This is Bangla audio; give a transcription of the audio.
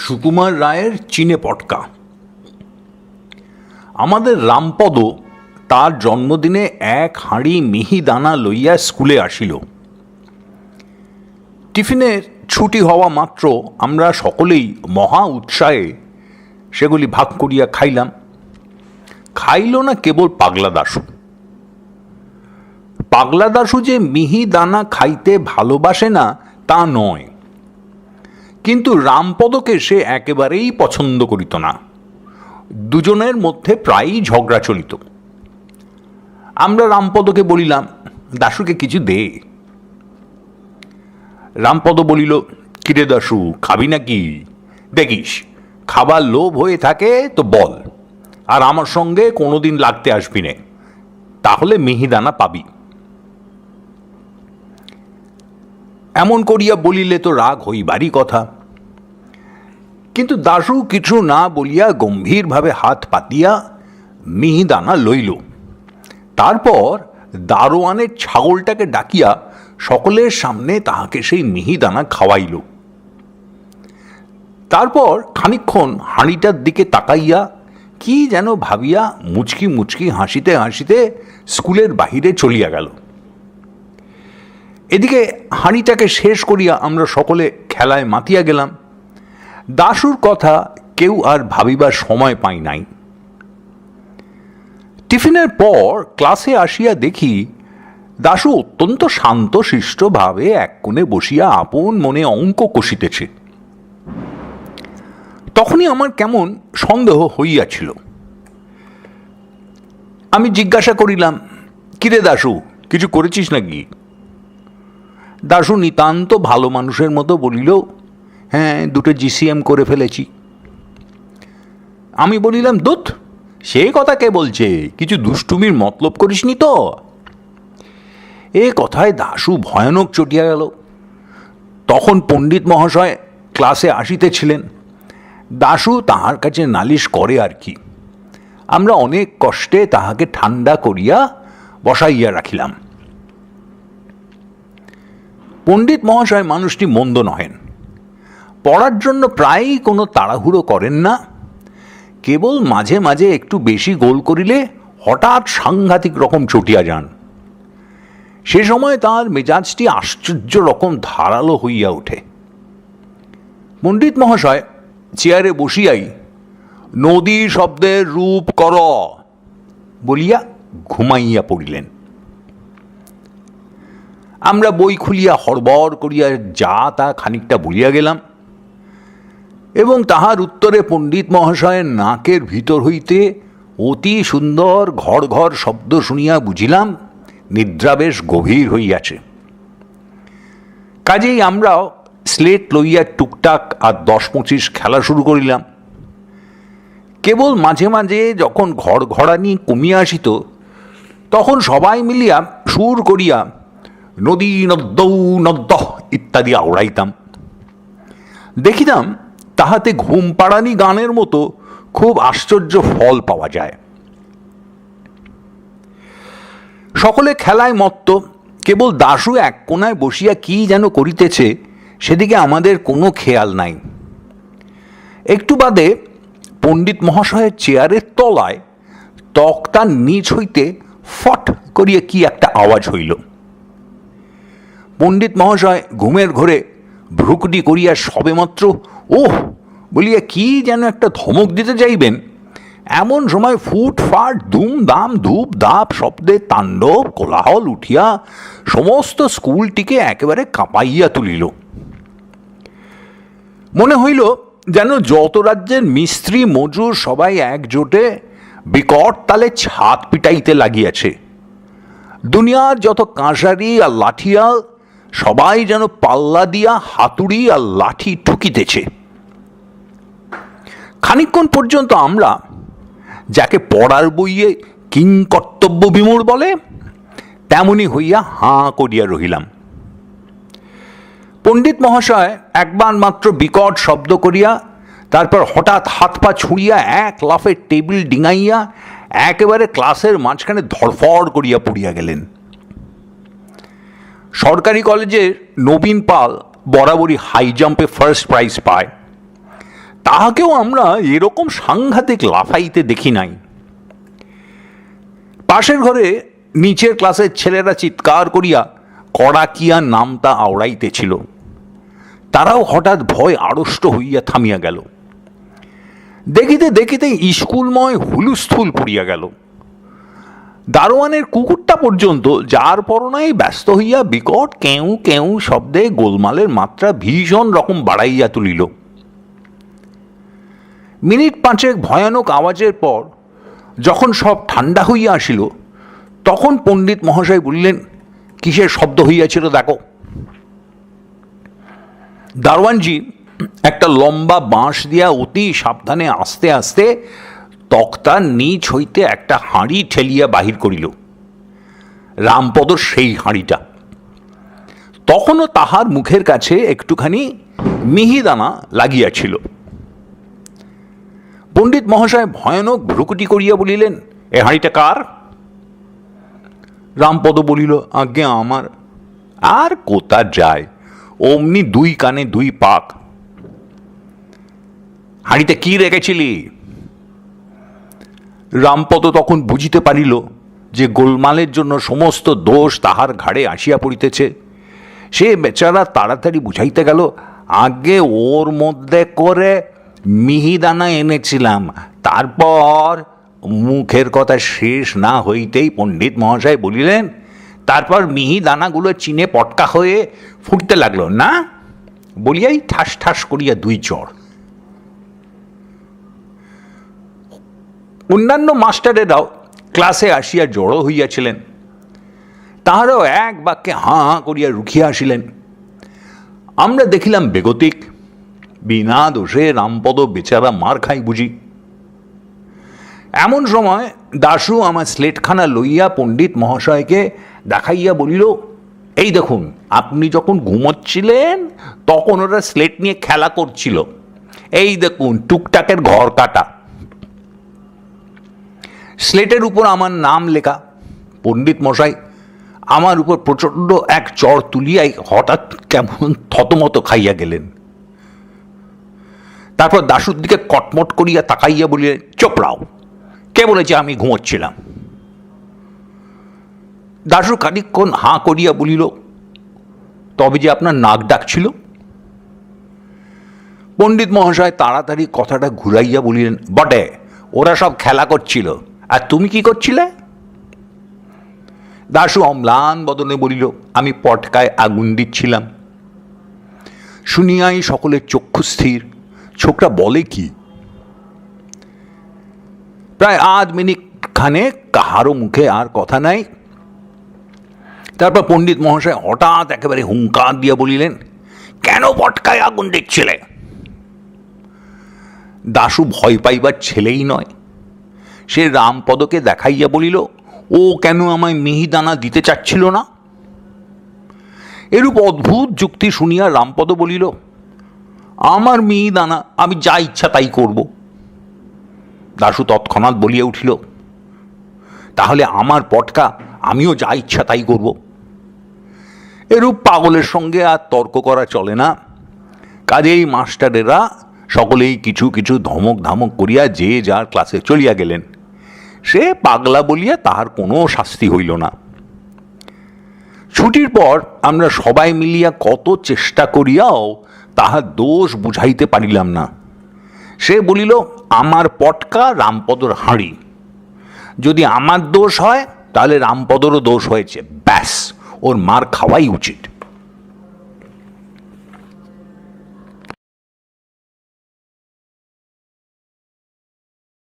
সুকুমার রায়ের চিনে পটকা। আমাদের রামপদ তার জন্মদিনে এক হাঁড়ি মিহিদানা লইয়া স্কুলে আসিল। টিফিনের ছুটি হওয়া মাত্র আমরা সকলেই মহা উৎসাহে সেগুলি ভাগ করিয়া খাইলাম। খাইল না কেবল পাগলা দাশু। পাগলা দাশু যে মিহিদানা খাইতে ভালোবাসে না তা নয়, কিন্তু রামপদকে সে একেবারেই পছন্দ করিত না। দুজনের মধ্যে প্রায়ই ঝগড়া চলিত। আমরা রামপদকে বলিলাম, দাশুকে কিছু দে। রামপদ বলিল, কিরে দাশু, খাবি নাকি? দেখিস খাবার লোভ হয়ে থাকে তো বল, আর আমার সঙ্গে কোনোদিন লাগতে আসবি নে, তাহলে মিহিদানা পাবি। এমন করিয়া বলিলে তো রাগ হইবারই কথা। কিন্তু দাশু কিছু না বলিয়া গম্ভীরভাবে হাত পাতিয়া মিহিদানা লইল। তারপর দারোয়ানের ছাগলটাকে ডাকিয়া সকলের সামনে তাহাকে সেই মিহিদানা খাওয়াইল। তারপর খানিকক্ষণ হাঁড়িটার দিকে তাকাইয়া কি যেন ভাবিয়া মুচকি মুচকি হাসিতে হাসিতে স্কুলের বাহিরে চলিয়া গেল। এদিকে হাঁড়িটাকে শেষ করিয়া আমরা সকলে খেলায় মাতিয়া গেলাম। দাশুর কথা কেউ আর ভাবিবার সময় পাই নাই। টিফিনের পর ক্লাসে আসিয়া দেখি দাশু অত্যন্ত শান্ত শিষ্টভাবে এক কোণে বসিয়া আপন মনে অঙ্ক কষিতেছে। তখনই আমার কেমন সন্দেহ হইয়াছিল। আমি জিজ্ঞাসা করিলাম, কিরে দাশু, কিছু করেছিস নাকি? দাশু নিতান্ত ভালো মানুষের মতো বলিল, হ্যাঁ, 2টো GCM করে ফেলেছি। আমি বলিলাম, দুধ, সে কথা কে বলছে? কিছু দুষ্টুমির মতলব করিসনি তো? এ কথায় দাশু ভয়ানক চটিয়া গেল। তখন পণ্ডিত মহাশয় ক্লাসে আসিতেছিলেন। দাশু তাহার কাছে নালিশ করে আর কি। আমরা অনেক কষ্টে তাহাকে ঠান্ডা করিয়া বসাইয়া রাখিলাম। পণ্ডিত মহাশয় মানুষটি মন্দ নহেন। পড়ার জন্য প্রায়ই কোনো তাড়াহুড়ো করেন না। কেবল মাঝে মাঝে একটু বেশি গোল করিলে হঠাৎ সাংঘাতিক রকম চটিয়া যান। সে সময় তাঁর মেজাজটি আশ্চর্য রকম ধারালো হইয়া ওঠে। পণ্ডিত মহাশয় চেয়ারে বসিয়াই নদী শব্দের রূপ কর বলিয়া ঘুমাইয়া পড়িলেন। আমরা বই খুলিয়া হড়বড় করিয়া যা তা খানিকটা বলিয়া গেলাম, এবং তাহার উত্তরে পণ্ডিত মহাশয়ের নাকের ভিতর হইতে অতি সুন্দর ঘর ঘর শব্দ শুনিয়া বুঝিলাম নিদ্রা বেশ গভীর হইয়াছে। কাজেই আমরাও স্লেট লইয়া টুকটাক আর 10-25 খেলা শুরু করিলাম। কেবল মাঝে মাঝে যখন ঘর ঘরানি কমিয়া আসিত, তখন সবাই মিলিয়া সুর করিয়া নদী নদ্যৌ নদ্য ইত্যাদি আওড়াইতাম। দেখিতাম তাহাতে ঘুম পাড়ানি গানের মতো খুব আশ্চর্য ফল পাওয়া যায়। সকলে খেলায় মত্ত। কেবল দাশু এক কোণায় বসিয়া কি যেন করিতেছে, সেদিকে আমাদের কোনো খেয়াল নাই। একটু বাদে পণ্ডিত মহাশয়ের চেয়ারের তলায় তক্তার নিচ হইতে ফট করিয়া কি একটা আওয়াজ হইল। পণ্ডিত মহাশয় ঘুমের ঘোরে ভ্রুকুটি করিয়া সবেমাত্র ওহ বলিয়া কি যেন একটা ধমক দিতে যাইবেন, এমন সময় ফুটফাট দুমদাম ধূপ ধাপ শব্দে তাণ্ডব কোলাহল উঠিয়া সমস্ত স্কুলটিকে একেবারে কাঁপাইয়া তুলিল। মনে হইল যেন যত রাজ্যের মিস্ত্রি মজুর সবাই একজোটে বিকট তালে ছাদ পিটাইতে লাগিয়াছে। দুনিয়ার যত কাঁসারি আর লাঠিয়াল সবাই যেন পাল্লা দিয়া হাতুড়ি আর লাঠি ঠুকিতেছে। খানিকক্ষণ পর্যন্ত আমরা, যাকে পড়ার বইয়ে কিংকর্তব্য বিমূঢ় বলে, তেমনি হইয়া হাঁ করিয়া রহিলাম। পণ্ডিত মহাশয় একবার মাত্র বিকট শব্দ করিয়া তারপর হঠাৎ হাত পা ছুঁড়িয়া এক লাফে টেবিল ডিঙাইয়া একেবারে ক্লাসের মাঝখানে ধড়ফড় করিয়া পড়িয়া গেলেন। সরকারি কলেজের নবীন পাল বরাবরই হাই জাম্পে ফার্স্ট প্রাইজ পায়। তাহাকেও আমরা এরকম সাংঘাতিক লাফাইতে দেখি নাই। পাশের ঘরে নিচের ক্লাসের ছেলেরা চিৎকার করিয়া কড়াকিয়া নামটা আওড়াইতেছিল। তারাও হঠাৎ ভয় আড়ষ্ট হইয়া থামিয়া গেল। দেখিতে দেখিতে স্কুলময় হুলুস্থুল পড়িয়া গেল। দারোয়ানের কুকুরটা পর্যন্ত যার পরনায় ব্যস্ত হইয়া বিকট কেউ কেউ শব্দে গোলমালের মাত্রা ভীষণ রকম বাড়াইয়া তুলিল। মিনিট পাঁচেক ভয়ানক আওয়াজের পর যখন সব ঠান্ডা হইয়া আসিল, তখন পণ্ডিত মহাশয় বলিলেন, কিসের শব্দ হইয়াছিল দেখো। দারোয়ানজি একটা লম্বা বাঁশ দিয়া অতি সাবধানে আস্তে আস্তে তক্তার নিচ হইতে একটা হাঁড়ি ঠেলিয়া বাহির করিল। রামপদর সেই হাঁড়িটা। তখনও তাহার মুখের কাছে একটুখানি মিহিদানা লাগিয়াছিল। পণ্ডিত মহাশয় ভয়ানক ভ্রুকুটি করিয়া বলিলেন, এ হাঁড়িটা কার? রামপদ বলিল, আজ্ঞে আমার। আর কোথা যায়, অমনি দুই কানে দুই পাক। হাঁড়িতে কি রেখেছিলি? রামপদ তখন বুঝিতে পারিল যে গোলমালের জন্য সমস্ত দোষ তাহার ঘাড়ে আসিয়া পড়িতেছে। সে বেচারা তাড়াতাড়ি বুঝাইতে গেল, আগে ওর মধ্যে করে মিহিদানা এনেছিলাম। তারপর মুখের কথা শেষ না হইতেই পণ্ডিত মহাশয় বলিলেন, তারপর মিহিদানাগুলো চিনে পটকা হয়ে ফুটতে লাগলো না, বলিয়াই ঠাস ঠাস করিয়া দুই চড়। অন্যান্য মাস্টারেরাও ক্লাসে আসিয়া জড়ো হইয়াছিলেন। তাহারাও এক বাক্যে হাঁ হাঁ করিয়া রুখিয়া আসিলেন। আমরা দেখিলাম বেগতিক। বিনা দোষে রামপদ বেচারা মার খাই বুঝি। এমন সময় দাশু আমার স্লেটখানা লইয়া পণ্ডিত মহাশয়কে দেখাইয়া বলিল, এই দেখুন, আপনি যখন ঘুমোচ্ছিলেন তখন ওরা স্লেট নিয়ে খেলা করছিল। এই দেখুন টুকটাকের ঘর কাটা। স্লেটের উপর আমার নাম লেখা। পণ্ডিত মশাই আমার উপর প্রচণ্ড এক চড় তুলিয়াই হঠাৎ কেমন থতমত খাইয়া গেলেন। তারপর দাশুর দিকে কটমট করিয়া তাকাইয়া বলিলেন, চোপড়াও, কে বলেছে আমি ঘুমোচ্ছিলাম? দাশু খানিকক্ষণ হাঁ করিয়া বলিল, তবে যে আপনার নাক ডাকছিল। পণ্ডিত মহাশয় তাড়াতাড়ি কথাটা ঘুরাইয়া বলিলেন, বটে, ওরা সব খেলা করছিল, আর তুমি কি করছিলে? দাশু অম্লান বদনে বলিল, আমি পটকায় আগুন দিচ্ছিলাম। শুনিয়াই সকলের চক্ষু স্থির। ছোকরা বলে কি? প্রায় আধ মিনিট খানে কাহারও মুখে আর কথা নাই। তারপর পণ্ডিত মহাশয় হঠাৎ একেবারে হুঙ্কার দিয়া বলিলেন, কেন পটকায় আগুন দিচ্ছিলে? দাশু ভয় পাইবার ছেলেই নয়। সে রামপদকে দেখাইয়া বলিল, ও কেন আমায় মিহিদানা দিতে চাচ্ছিল না? এরূপ অদ্ভুত যুক্তি শুনিয়া রামপদ বলিল, আমার মিহিদানা, আমি যা ইচ্ছা তাই করব। দাশু তৎক্ষণাৎ বলিয়া উঠিল, তাহলে আমার পটকা আমিও যা ইচ্ছা তাই করব। এরূপ পাগলের সঙ্গে আর তর্ক করা চলে না। কাজেই মাস্টারেরা সকলেই কিছু কিছু ধমক ধামক করিয়া যে যার ক্লাসে চলিয়া গেলেন। সে পাগলা বলিয়া তাহার কোনো শাস্তি হইল না। ছুটির পর আমরা সবাই মিলিয়া কত চেষ্টা করিয়াও তাহার দোষ বুঝাইতে পারিলাম না। সে বলিল, আমার পটকা রামপদর হাঁড়ি। যদি আমার দোষ হয় তাহলে রামপদরও দোষ হয়েছে, ব্যাস, ওর মার খাওয়াই উচিত।